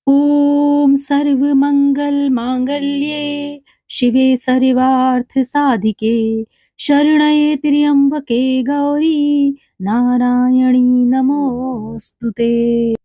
ॐ सर्वमङ्गलमाङ्गल्ये शिवे सर्वार्थसाधिके शरण्ये त्र्यम्बके गौरी नारायणी नमोस्तुते।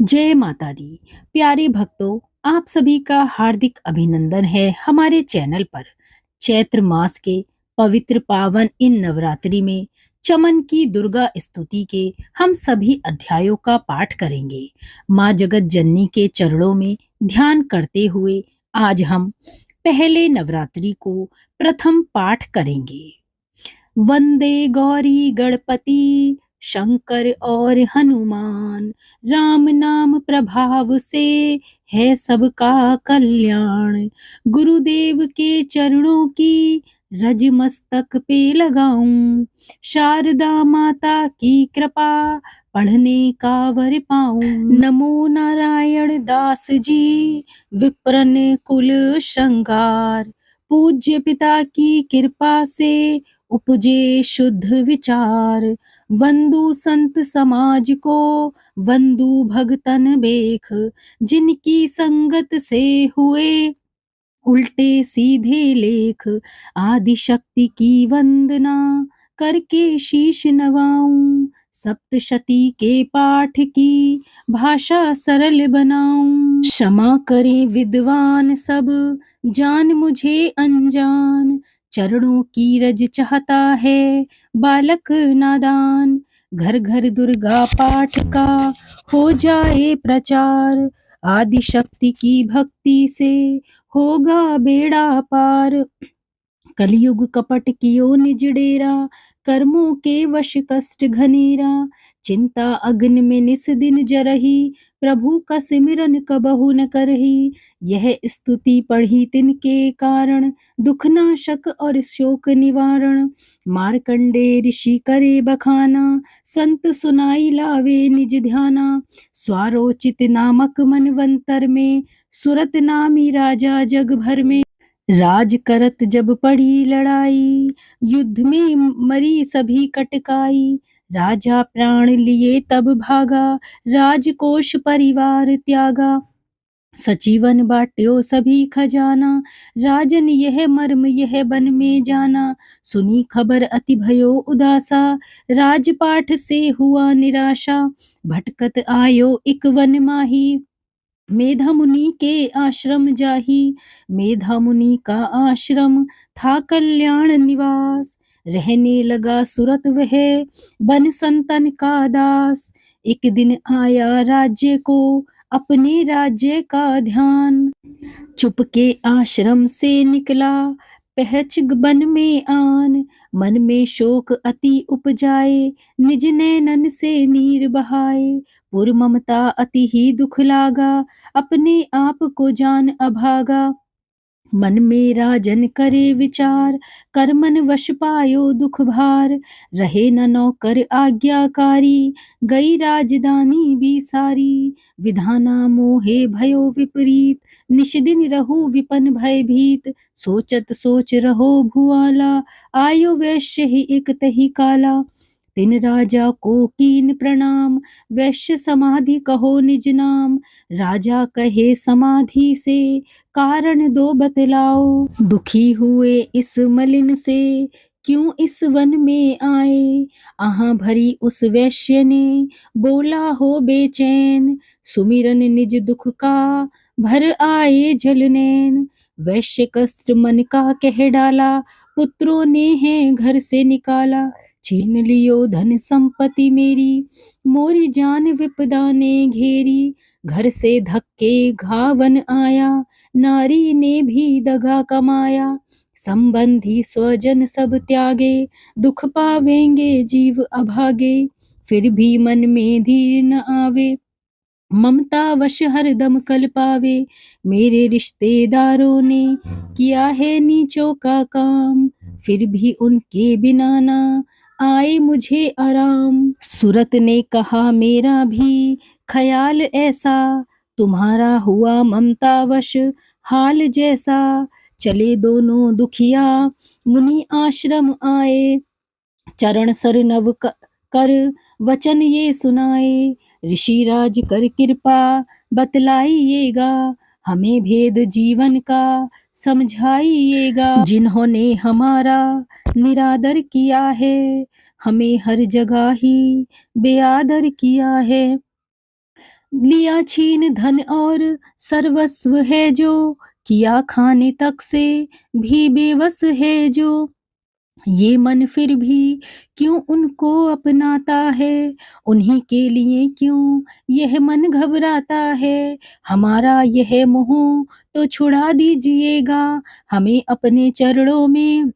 जय माता दी। प्यारे भक्तों, आप सभी का हार्दिक अभिनंदन है हमारे चैनल पर। चैत्र मास के पवित्र पावन इन नवरात्रि में चमन की दुर्गा स्तुति के हम सभी अध्यायों का पाठ करेंगे। माँ जगत जननी के चरणों में ध्यान करते हुए आज हम पहले नवरात्रि को प्रथम पाठ करेंगे। वंदे गौरी गणपति शंकर और हनुमान, राम नाम प्रभाव से है सबका कल्याण। गुरुदेव के चरणों की रज मस्तक पे लगाऊं, शारदा माता की कृपा पढ़ने का वर पाऊं। नमो नारायण दास जी विप्रन कुल श्रृंगार, पूज्य पिता की कृपा से उपजे शुद्ध विचार। वंदु संत समाज को वंदु भगतन बेख, जिनकी संगत से हुए उल्टे सीधे लेख। आदि शक्ति की वंदना करके शीश नवाऊं, सप्तशती के पाठ की भाषा सरल बनाऊं। क्षमा करें विद्वान सब जान मुझे अनजान, चरणों की रज चाहता है बालक नादान। घर घर दुर्गा पाठ का हो जाए प्रचार, आदि शक्ति की भक्ति से होगा बेड़ा पार। कलयुग कपट कियो निज डेरा, कर्मों के वश कष्ट घनेरा। चिंता अग्नि में निस दिन जरही, प्रभु का सिमरन कबहु न करही। यह स्तुति पढ़ी तिनके कारण, दुख नाशक और शोक निवारण। मार्कंडे ऋषि करे बखाना, संत सुनाई लावे निज ध्याना। स्वारोचित नामक मनवंतर में, सुरत नामी राजा जग भर में। राज करत जब पड़ी लड़ाई, युद्ध में मरी सभी कटकाई। राजा प्राण लिए तब भागा, राजकोष परिवार त्यागा। सचिवन बाट्यो सभी खजाना, राजन यह मर्म यह बन में जाना। सुनी खबर अति भयो उदासा, राजपाठ से हुआ निराशा। भटकत आयो एक वन माही, मेधा मुनि के आश्रम जाही। मेधा मुनि का आश्रम था कल्याण निवास, रहने लगा सुरत वह बन संतन का दास। एक दिन आया राज्य को अपने राज्य का ध्यान, चुपके आश्रम से निकला पहच बन में आन। मन में शोक अति उपजाए, निज नैनन से नीर बहाए। पुर ममता अति ही दुख लागा, अपने आप को जान अभागा। मन में राजन करे विचार, कर मन वश पायो दुख भार। रहे न नौकर आज्ञाकारी, गई राजधानी भी सारी। विधाना मोहे भयो विपरीत, निश दिन रहु विपन भयभीत। सोचत सोच रहो भुआला, आयो वैश्य ही एक तही काला। तिन राजा को कीन प्रणाम, वैश्य समाधि कहो निज नाम। राजा कहे समाधि से कारण दो बतलाओ, दुखी हुए इस मलिन से क्यों इस वन में आए। आहाँ भरी उस वैश्य ने बोला हो बेचैन, सुमिरन निज दुख का भर आए जलनैन। वैश्य कष्ट मन का कह डाला, पुत्रों ने है घर से निकाला। छीन लियो धन संपत्ति मेरी, मोरी जान विपदा ने घेरी। घर से धक्के घावन आया, नारी ने भी दगा कमाया। संबंधी स्वजन सब त्यागे, दुख पावेंगे जीव अभागे। फिर भी मन में धीर न आवे, ममता वश हरदम कल पावे। मेरे रिश्तेदारों ने किया है नीचों का काम, फिर भी उनके बिना ना आए मुझे आराम। सूरत ने कहा मेरा भी ख्याल ऐसा, तुम्हारा हुआ ममता वश हाल जैसा। चले दोनों दुखिया मुनि आश्रम आए, चरण सर कर वचन ये सुनाए। ऋषि राज कर कृपा बतलाइएगा, हमें भेद जीवन का समझाइएगा। जिन्होंने हमारा निरादर किया है, हमें हर जगह ही बेआदर किया है। लिया छीन धन और सर्वस्व है जो, किया खाने तक से भी बेबस है जो। ये मन फिर भी क्यों उनको अपनाता है, उन्हीं के लिए क्यों यह मन घबराता है। हमारा यह मोह तो छुड़ा दीजिएगा, हमें अपने चरणों में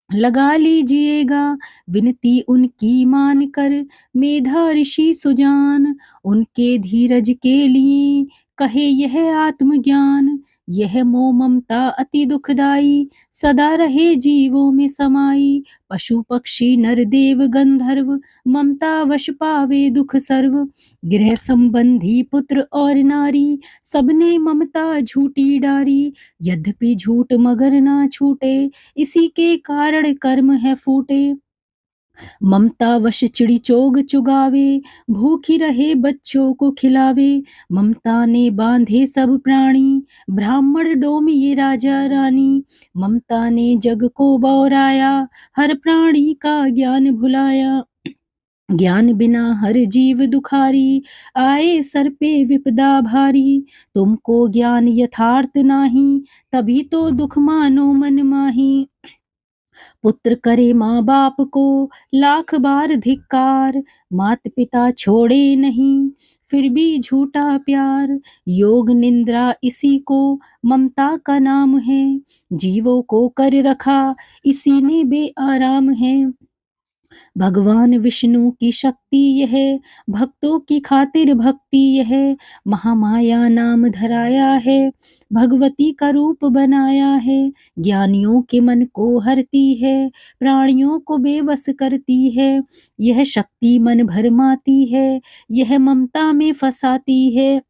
लगा लीजिएगा। विनती उनकी मान कर मेधा ऋषि सुजान, उनके धीरज के लिए कहे यह आत्मज्ञान। यह मोह ममता अति दुखदाई, सदा रहे जीवों में समाई। पशु पक्षी नर देव गंधर्व, ममता वश पावे दुख सर्व। गृह संबंधी पुत्र और नारी, सबने ममता झूठी डारी। यद्यपि झूठ मगर ना छूटे, इसी के कारण कर्म है फूटे। ममता वश चिड़ी चोग चुगावे, भूखी रहे बच्चों को खिलावे। ममता ने बांधे सब प्राणी, ब्राह्मण डोम ये राजा रानी। ममता ने जग को बौराया, हर प्राणी का ज्ञान भुलाया। ज्ञान बिना हर जीव दुखारी, आए सर पे विपदा भारी। तुमको ज्ञान यथार्थ नाही, तभी तो दुख मानो मन माही। पुत्र करे माँ बाप को लाख बार धिक्कार, मात पिता छोड़े नहीं फिर भी झूठा प्यार। योग निंद्रा इसी को ममता का नाम है, जीवों को कर रखा इसी ने बेआराम है। भगवान विष्णु की शक्ति यह, भक्तों की खातिर भक्ति यह। महामाया नाम धराया है, भगवती का रूप बनाया है। ज्ञानियों के मन को हरती है, प्राणियों को बेवश करती है। यह शक्ति मन भरमाती है, यह ममता में फंसाती है।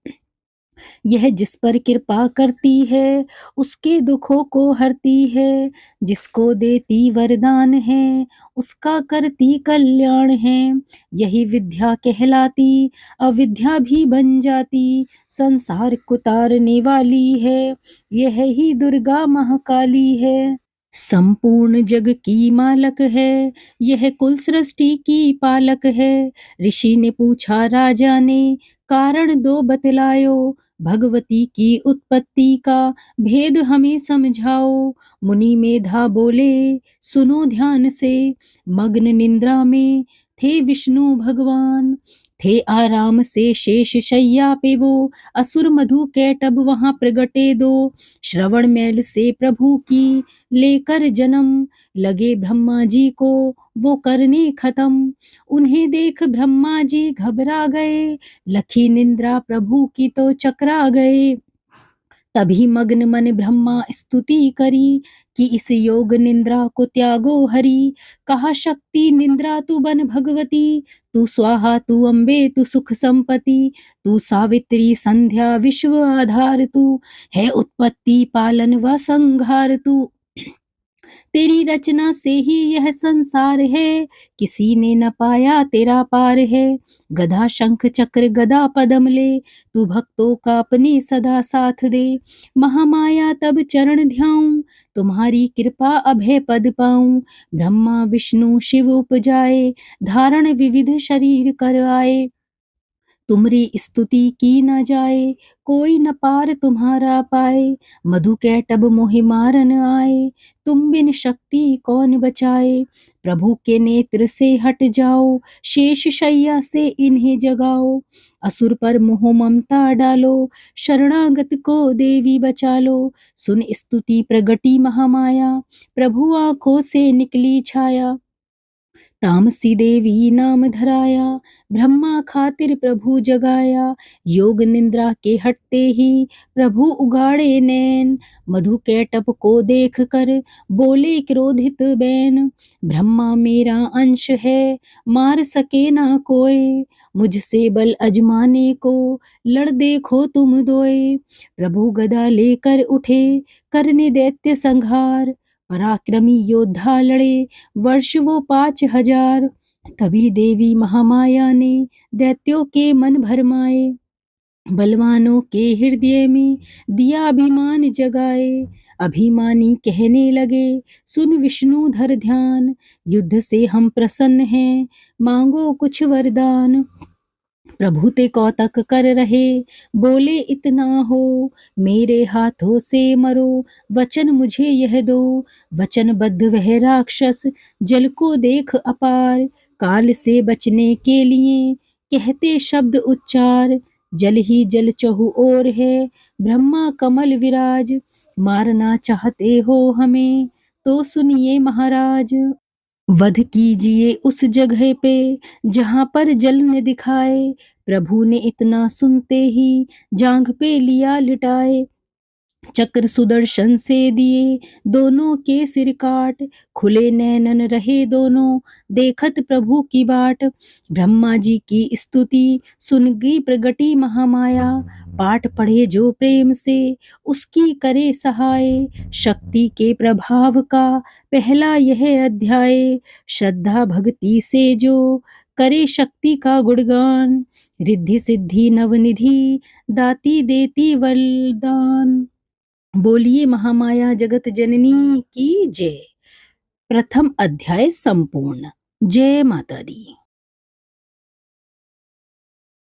यह जिस पर कृपा करती है, उसके दुखों को हरती है। जिसको देती वरदान है, उसका करती कल्याण है। यही विद्या कहलाती, अविद्या भी बन जाती। संसार को तारने वाली है, यह ही दुर्गा महाकाली है। संपूर्ण जग की मालक है, यह कुल सृष्टि की पालक है। ऋषि ने पूछा राजा ने, कारण दो बतलायो। भगवती की उत्पत्ति का भेद हमें समझाओ। मुनि मेधा बोले सुनो ध्यान से, मग्न निंद्रा में थे विष्णु भगवान। थे आराम से शेष शैया पे वो, असुर मधु कैटब वहां प्रगटे दो। श्रवण मैल से प्रभु की लेकर जन्म, लगे ब्रह्मा जी को वो करने खत्म। उन्हें देख ब्रह्मा जी घबरा गए, लखी निंद्रा प्रभु की तो चकरा गए। तभी मग्न मन ब्रह्मा स्तुति करी, कि इस योग निंद्रा को त्यागो हरि। कहा शक्ति निंद्रा तू बन भगवती, तू स्वाहा तू अम्बे तू सुख संपत्ति। तू सावित्री संध्या विश्व आधार, तू है उत्पत्ति पालन व संहार। तू तेरी रचना से ही यह संसार है, किसी ने न पाया तेरा पार है। गदा शंख चक्र गदा पदम ले, तू भक्तों का अपने सदा साथ दे। महामाया तब चरण ध्याऊं, तुम्हारी कृपा अभय पद पाऊं। ब्रह्मा विष्णु शिव उपजाए, धारण विविध शरीर कर आए। तुमरी स्तुति की न जाए, कोई न पार तुम्हारा पाए। मधु कैटब मोहि मारन आए, तुम बिन शक्ति कौन बचाए। प्रभु के नेत्र से हट जाओ, शेष शैया से इन्हें जगाओ। असुर पर मोह ममता डालो, शरणागत को देवी बचा लो। सुन स्तुति प्रगटी महामाया, प्रभु आँखों से निकली छाया। तामसी देवी नाम धराया, ब्रह्मा खातिर प्रभु जगाया। योग निंद्रा के हटते ही प्रभु उगाड़े नैन, मधु कैटप को देख कर बोले क्रोधित बैन। ब्रह्मा मेरा अंश है, मार सके ना कोई। मुझसे बल अजमाने को लड़ देखो तुम दोए। प्रभु गदा लेकर उठे, करने दैत्य संहार। पराक्रमी योद्धा लड़े, वर्ष वो 5000। तभी देवी महामाया ने दैत्यों के मन भरमाए। बलवानों के हृदय में दिया अभिमान जगाए। अभिमानी कहने लगे, सुन विष्णुधर ध्यान, युद्ध से हम प्रसन्न हैं, मांगो कुछ वरदान। प्रभु ते कौतक कर रहे, बोले इतना हो, मेरे हाथों से मरो, वचन मुझे यह दो। वचनबद्ध वह राक्षस, जल को देख अपार, काल से बचने के लिए कहते शब्द उच्चार। जल ही जल चहु ओर है, ब्रह्मा कमल विराज, मारना चाहते हो हमें तो सुनिए महाराज। वध कीजिए उस जगह पे जहां पर जल ने दिखाए। प्रभु ने इतना सुनते ही जांघ पे लिया लिटाए। चक्र सुदर्शन से दिए दोनों के सिर काट, खुले नैनन रहे दोनों देखत प्रभु की बाट। ब्रह्मा जी की स्तुति सुन गई प्रगटी महामाया, पाठ पढ़े जो प्रेम से उसकी करे सहाय। शक्ति के प्रभाव का पहला यह अध्याय, श्रद्धा भक्ति से जो करे शक्ति का गुणगान। रिद्धि सिद्धि नवनिधि दाती देती वरदान। बोलिए महामाया जगत जननी की जय। प्रथम अध्याय संपूर्ण। जय माता दी।